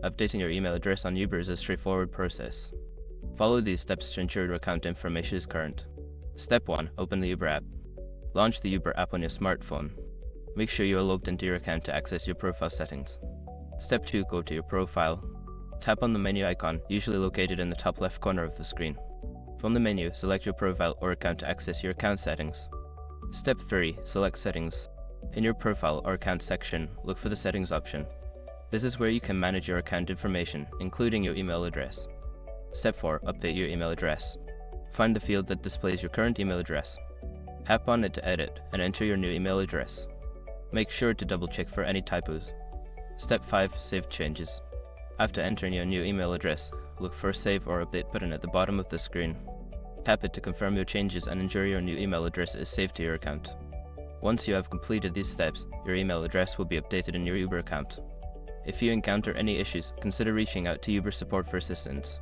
updating your email address on Uber is a straightforward process. Follow these steps to ensure your account information is current. Step 1. Open the Uber app. Launch the Uber app on your smartphone. Make sure you are logged into your account to access your profile settings. Step 2. Go to your profile. Tap on the menu icon, usually located in the top left corner of the screen. From the menu, select your profile or account to access your account settings. Step 3. Select Settings. In your profile or account section, look for the Settings option. This is where you can manage your account information, including your email address. Step 4. Update your email address. Find the field that displays your current email address. Tap on it to edit and enter your new email address. Make sure to double-check for any typos. Step 5. Save changes. After entering your new email address, look for a Save or Update button at the bottom of the screen. Tap it to confirm your changes and ensure your new email address is saved to your account. Once you have completed these steps, your email address will be updated in your Uber account. If you encounter any issues, consider reaching out to Uber support for assistance.